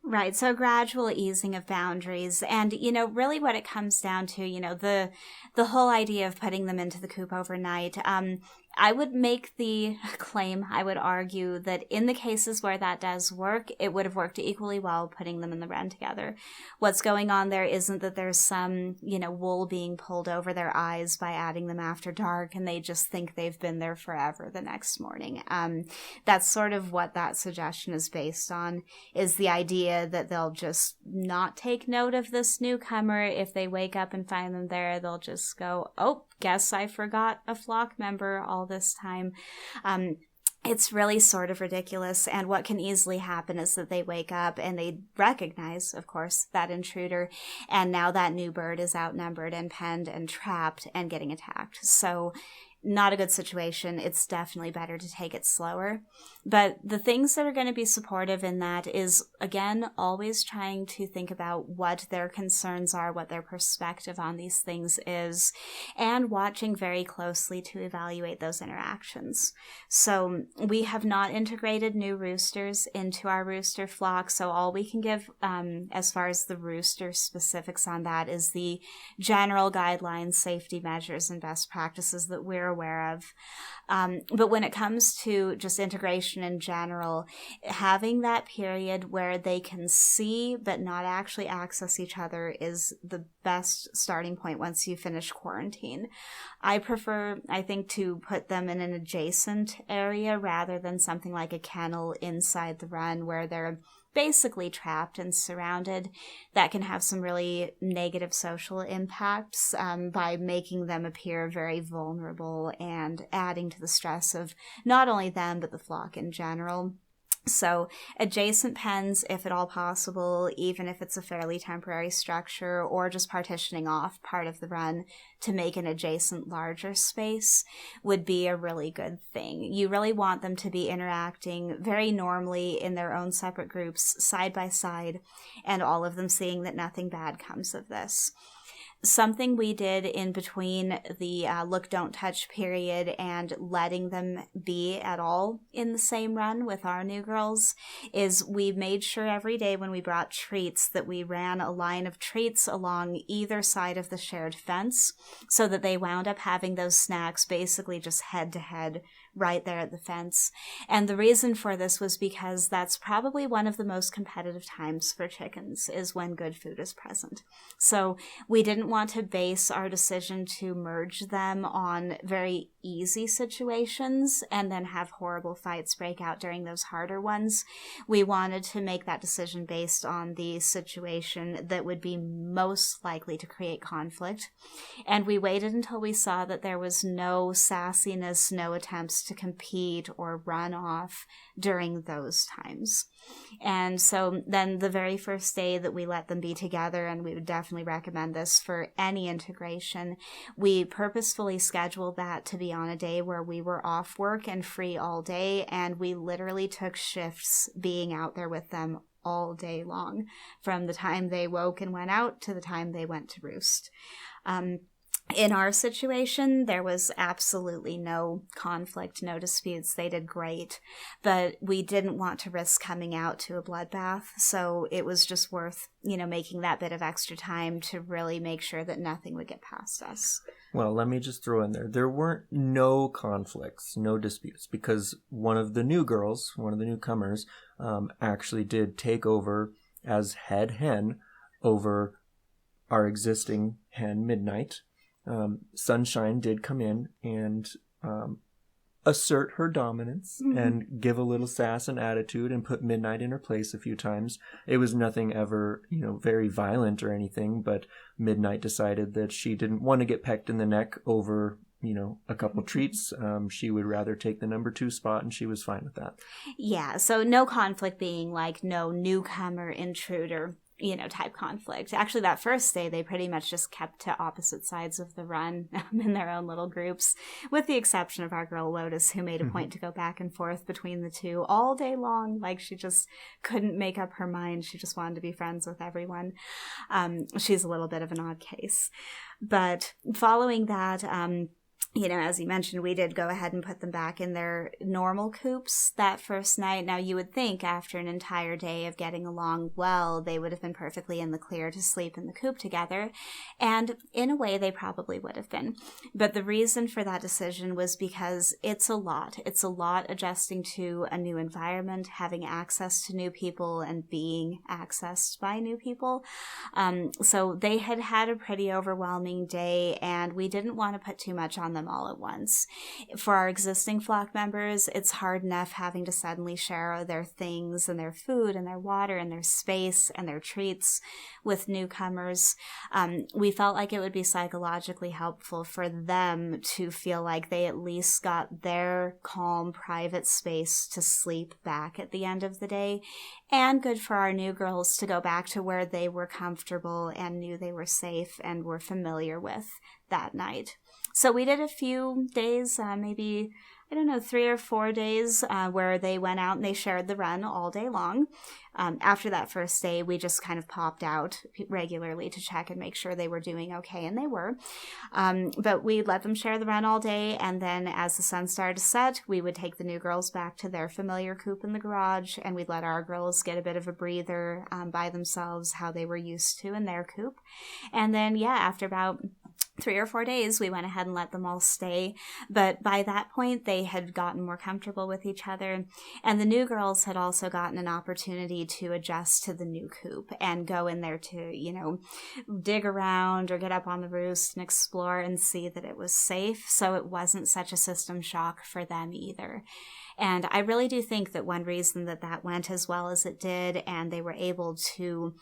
Right. So gradual easing of boundaries. And, really what it comes down to, the whole idea of putting them into the coop overnight, I would make the claim, I would argue that in the cases where that does work, it would have worked equally well putting them in the run together. What's going on there isn't that there's some, wool being pulled over their eyes by adding them after dark and they just think they've been there forever the next morning. That's sort of what that suggestion is based on, is the idea that they'll just not take note of this newcomer. If they wake up and find them there, they'll just go, oh, guess I forgot a flock member all this time. It's really sort of ridiculous. And what can easily happen is that they wake up and they recognize, of course, that intruder. And now that new bird is outnumbered and penned and trapped and getting attacked. So not a good situation. It's definitely better to take it slower. But the things that are going to be supportive in that is, again, always trying to think about what their concerns are, what their perspective on these things is, and watching very closely to evaluate those interactions. So we have not integrated new roosters into our rooster flock, so all we can give as far as the rooster specifics on that is the general guidelines, safety measures, and best practices that we're aware of. But when it comes to just integration in general, having that period where they can see but not actually access each other is the best starting point once you finish quarantine. I prefer, I think, to put them in an adjacent area rather than something like a kennel inside the run where they're basically trapped and surrounded. That can have some really negative social impacts by making them appear very vulnerable and adding to the stress of not only them, but the flock in general. So adjacent pens, if at all possible, even if it's a fairly temporary structure, or just partitioning off part of the run to make an adjacent larger space would be a really good thing. You really want them to be interacting very normally in their own separate groups, side by side, and all of them seeing that nothing bad comes of this. Something we did in between the look, don't touch period and letting them be at all in the same run with our new girls is we made sure every day when we brought treats that we ran a line of treats along either side of the shared fence so that they wound up having those snacks basically just head to head right there at the fence. And the reason for this was because that's probably one of the most competitive times for chickens is when good food is present. So we didn't want to base our decision to merge them on very easy situations and then have horrible fights break out during those harder ones. We wanted to make that decision based on the situation that would be most likely to create conflict. And we waited until we saw that there was no sassiness, no attempts to compete or run off during those times. And so then the very first day that we let them be together, and we would definitely recommend this for any integration, we purposefully scheduled that to be on a day where we were off work and free all day, and we literally took shifts being out there with them all day long, from the time they woke and went out to the time they went to roost. In our situation, there was absolutely no conflict, no disputes. They did great, but we didn't want to risk coming out to a bloodbath, so it was just worth, making that bit of extra time to really make sure that nothing would get past us. Well, let me just throw in there weren't no conflicts, no disputes, because one of the new girls, one of the newcomers, actually did take over as head hen over our existing hen, Midnight. Sunshine did come in and assert her dominance and give a little sass and attitude and put Midnight in her place a few times. It was nothing ever, very violent or anything, but Midnight decided that she didn't want to get pecked in the neck over a couple treats. She would rather take the number 2 spot, and she was fine with that. Yeah, so no conflict being like no newcomer, intruder, type conflict. Actually, that first day, they pretty much just kept to opposite sides of the run in their own little groups, with the exception of our girl Lotus, who made a point to go back and forth between the two all day long. Like, she just couldn't make up her mind. She just wanted to be friends with everyone. She's a little bit of an odd case. But following that, as you mentioned, we did go ahead and put them back in their normal coops that first night. Now, you would think after an entire day of getting along well, they would have been perfectly in the clear to sleep in the coop together. And in a way, they probably would have been. But the reason for that decision was because it's a lot. It's a lot adjusting to a new environment, having access to new people, and being accessed by new people. So they had had a pretty overwhelming day, and we didn't want to put too much on them all at once. For our existing flock members, it's hard enough having to suddenly share their things and their food and their water and their space and their treats with newcomers. We felt like it would be psychologically helpful for them to feel like they at least got their calm, private space to sleep back at the end of the day, and good for our new girls to go back to where they were comfortable and knew they were safe and were familiar with that night. So we did a few days, maybe, 3 or 4 days where they went out and they shared the run all day long. After that first day, we just kind of popped out regularly to check and make sure they were doing okay, and they were. But we let them share the run all day, and then as the sun started to set, we would take the new girls back to their familiar coop in the garage, and we'd let our girls get a bit of a breather by themselves, how they were used to in their coop. And then, after about 3 or 4 days, we went ahead and let them all stay. But by that point, they had gotten more comfortable with each other. And the new girls had also gotten an opportunity to adjust to the new coop and go in there to, dig around or get up on the roost and explore and see that it was safe. So it wasn't such a system shock for them either. And I really do think that one reason that went as well as it did, and they were able to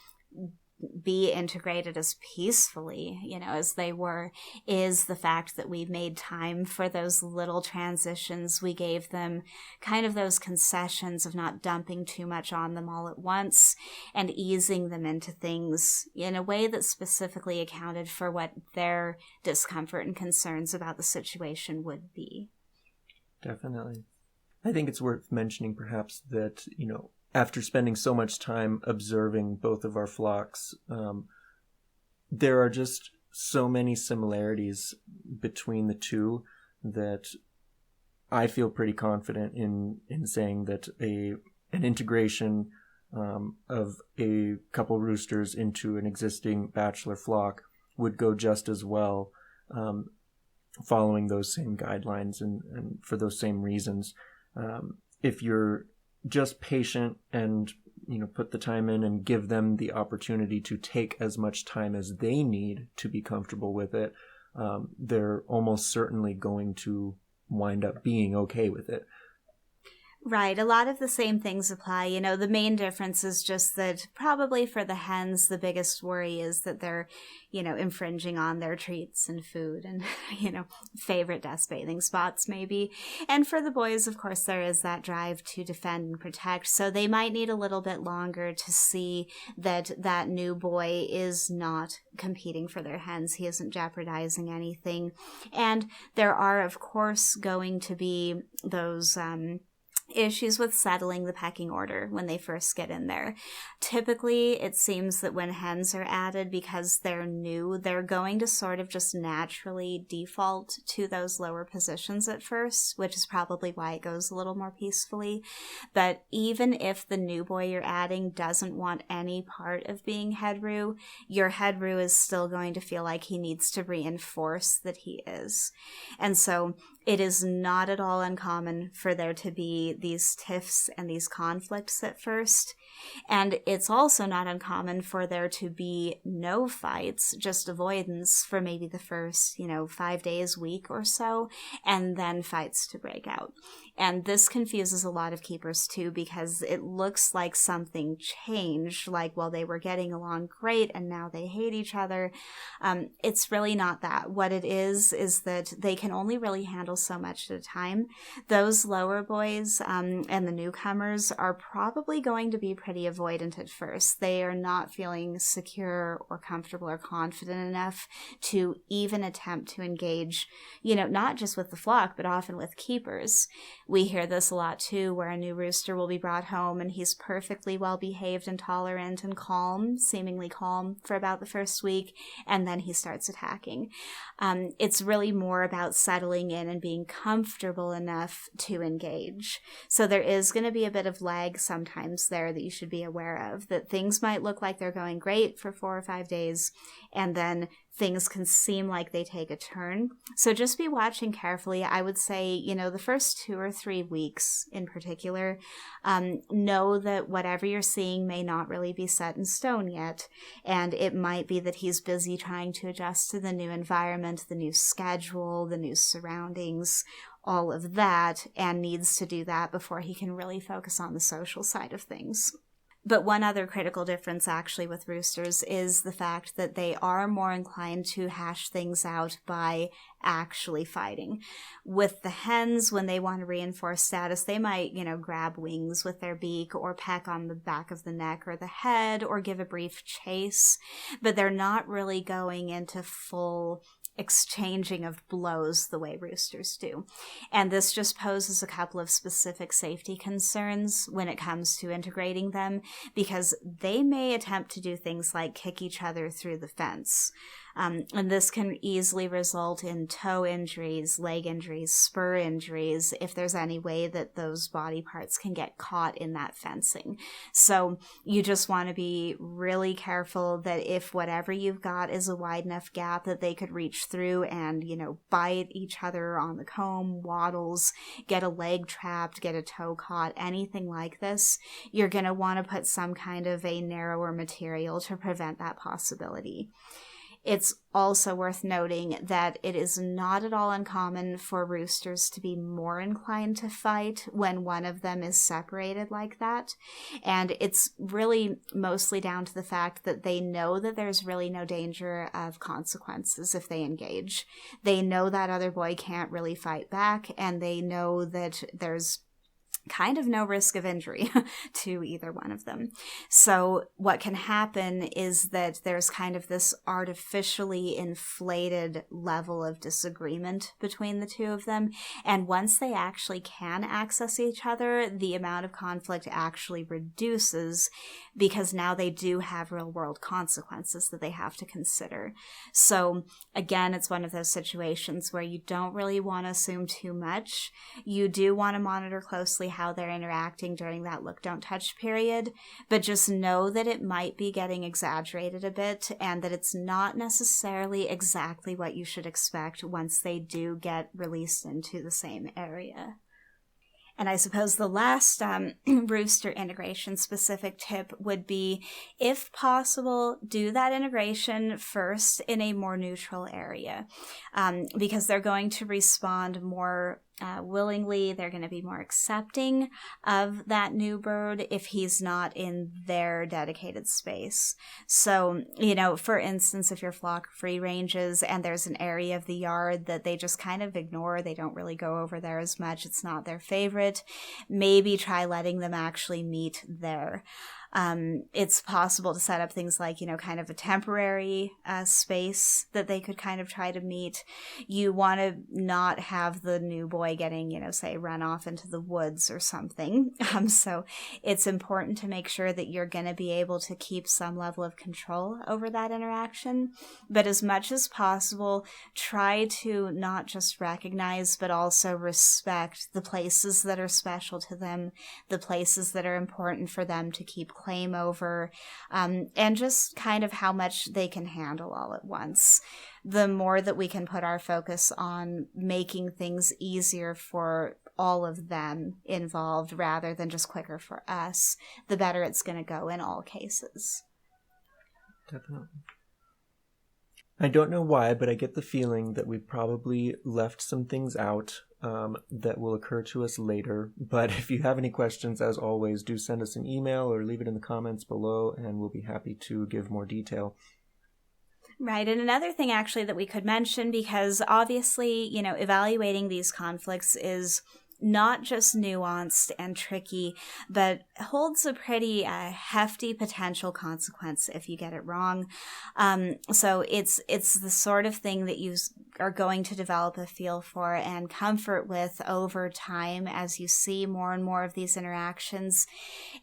be integrated as peacefully, as they were, is the fact that we made time for those little transitions. We gave them kind of those concessions of not dumping too much on them all at once and easing them into things in a way that specifically accounted for what their discomfort and concerns about the situation would be. Definitely. I think it's worth mentioning perhaps that, after spending so much time observing both of our flocks, there are just so many similarities between the two that I feel pretty confident in saying that an integration of a couple roosters into an existing bachelor flock would go just as well, following those same guidelines and for those same reasons. If you're just patient and put the time in and give them the opportunity to take as much time as they need to be comfortable with it, they're almost certainly going to wind up being okay with it. Right. A lot of the same things apply. The main difference is just that probably for the hens, the biggest worry is that they're, infringing on their treats and food and, favorite desk bathing spots maybe. And for the boys, of course, there is that drive to defend and protect. So they might need a little bit longer to see that that new boy is not competing for their hens. He isn't jeopardizing anything. And there are, of course, going to be those, issues with settling the pecking order when they first get in there. Typically, it seems that when hens are added, because they're new, they're going to sort of just naturally default to those lower positions at first, which is probably why it goes a little more peacefully. But even if the new boy you're adding doesn't want any part of being head roo, your head roo is still going to feel like he needs to reinforce that he is. And so it is not at all uncommon for there to be be these tiffs and these conflicts at first. And it's also not uncommon for there to be no fights, just avoidance for maybe the first, 5 days, week or so, and then fights to break out. And this confuses a lot of keepers too, because it looks like something changed, like, well, they were getting along great and now they hate each other. It's really not that. What it is that they can only really handle so much at a time. Those lower boys and the newcomers are probably going to be pretty avoidant at first. They are not feeling secure or comfortable or confident enough to even attempt to engage, not just with the flock, but often with keepers. We hear this a lot too, where a new rooster will be brought home and he's perfectly well behaved and tolerant and calm, seemingly calm for about the first week, and then he starts attacking. It's really more about settling in and being comfortable enough to engage. So there is going to be a bit of lag sometimes there that you should be aware of, that things might look like they're going great for 4 or 5 days, and then things can seem like they take a turn. So just be watching carefully. I would say, the first 2 or 3 weeks in particular, know that whatever you're seeing may not really be set in stone yet. And it might be that he's busy trying to adjust to the new environment, the new schedule, the new surroundings, all of that, and needs to do that before he can really focus on the social side of things. But one other critical difference actually with roosters is the fact that they are more inclined to hash things out by actually fighting. With the hens, when they want to reinforce status, they might, grab wings with their beak or peck on the back of the neck or the head or give a brief chase, but they're not really going into full exchanging of blows the way roosters do. And this just poses a couple of specific safety concerns when it comes to integrating them, because they may attempt to do things like kick each other through the fence. And this can easily result in toe injuries, leg injuries, spur injuries, if there's any way that those body parts can get caught in that fencing. So you just want to be really careful that if whatever you've got is a wide enough gap that they could reach through and, bite each other on the comb, waddles, get a leg trapped, get a toe caught, anything like this, you're going to want to put some kind of a narrower material to prevent that possibility. It's also worth noting that it is not at all uncommon for roosters to be more inclined to fight when one of them is separated like that. And it's really mostly down to the fact that they know that there's really no danger of consequences if they engage. They know that other boy can't really fight back, and they know that there's kind of no risk of injury to either one of them. So what can happen is that there's kind of this artificially inflated level of disagreement between the two of them. And once they actually can access each other, the amount of conflict actually reduces, because now they do have real world consequences that they have to consider. So again, it's one of those situations where you don't really want to assume too much. You do want to monitor closely how they're interacting during that look don't touch period, but just know that it might be getting exaggerated a bit, and that it's not necessarily exactly what you should expect once they do get released into the same area. And I suppose the last rooster integration specific tip would be, if possible, do that integration first in a more neutral area, because they're going to respond more willingly. They're going to be more accepting of that new bird if he's not in their dedicated space. So, for instance, if your flock free ranges and there's an area of the yard that they just kind of ignore, they don't really go over there as much, it's not their favorite, maybe try letting them actually meet there. It's possible to set up things like, kind of a temporary space that they could kind of try to meet. You want to not have the new boy getting, say, run off into the woods or something. So it's important to make sure that you're going to be able to keep some level of control over that interaction. But as much as possible, try to not just recognize, but also respect the places that are special to them, the places that are important for them to keep claim over, and just kind of how much they can handle all at once. The more that we can put our focus on making things easier for all of them involved rather than just quicker for us, the better it's going to go in all cases. Definitely. I don't know why, but I get the feeling that we probably left some things out that will occur to us later. But if you have any questions, as always, do send us an email or leave it in the comments below, and we'll be happy to give more detail. Right. And another thing actually that we could mention, because obviously, evaluating these conflicts is not just nuanced and tricky, but holds a pretty hefty potential consequence if you get it wrong. So it's the sort of thing that you are going to develop a feel for and comfort with over time as you see more and more of these interactions.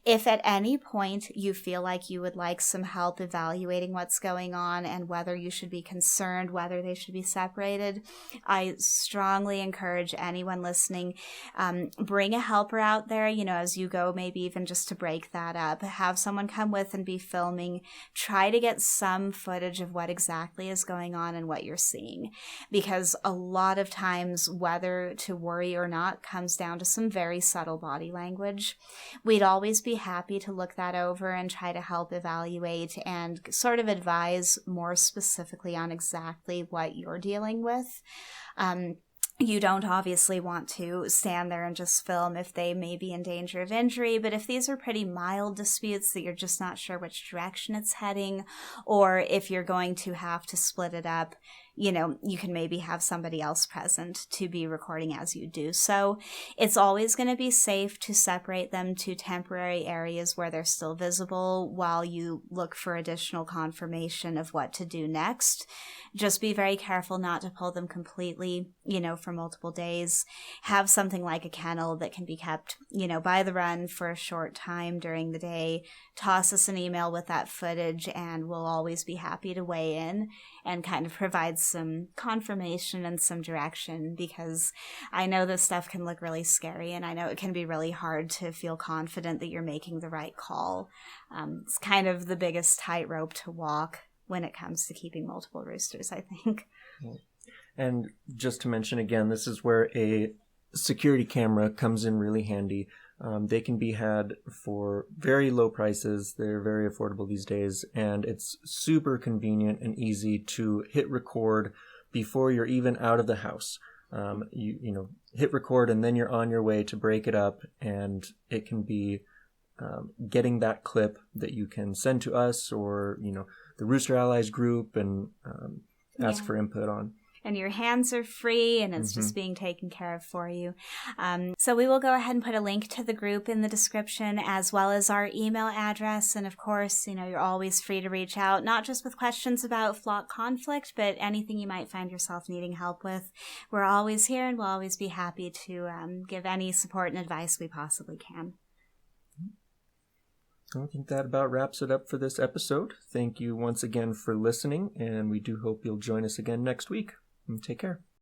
If at any point you feel like you would like some help evaluating what's going on and whether you should be concerned, whether they should be separated, I strongly encourage anyone listening, bring a helper out there, as you go, maybe even just to break that up. Have someone come with and be filming. Try to get some footage of what exactly is going on and what you're seeing. Because a lot of times, whether to worry or not comes down to some very subtle body language. We'd always be happy to look that over and try to help evaluate and sort of advise more specifically on exactly what you're dealing with. You don't obviously want to stand there and just film if they may be in danger of injury, but if these are pretty mild disputes that you're just not sure which direction it's heading, or if you're going to have to split it up, you can maybe have somebody else present to be recording as you do so. It's always going to be safe to separate them to temporary areas where they're still visible while you look for additional confirmation of what to do next. Just be very careful not to pull them completely, for multiple days. Have something like a kennel that can be kept, by the run for a short time during the day. Toss us an email with that footage and we'll always be happy to weigh in and kind of provide some confirmation and some direction, because I know this stuff can look really scary and I know it can be really hard to feel confident that you're making the right call. It's kind of the biggest tightrope to walk when it comes to keeping multiple roosters, I think. And just to mention again, this is where a security camera comes in really handy. They can be had for very low prices. They're very affordable these days, and it's super convenient and easy to hit record before you're even out of the house. You hit record and then you're on your way to break it up, and it can be getting that clip that you can send to us or the Rooster Allies group and ask for input on. And your hands are free and it's just being taken care of for you. So we will go ahead and put a link to the group in the description, as well as our email address. And of course, you're always free to reach out, not just with questions about flock conflict, but anything you might find yourself needing help with. We're always here and we'll always be happy to give any support and advice we possibly can. I think that about wraps it up for this episode. Thank you once again for listening, and we do hope you'll join us again next week. Take care.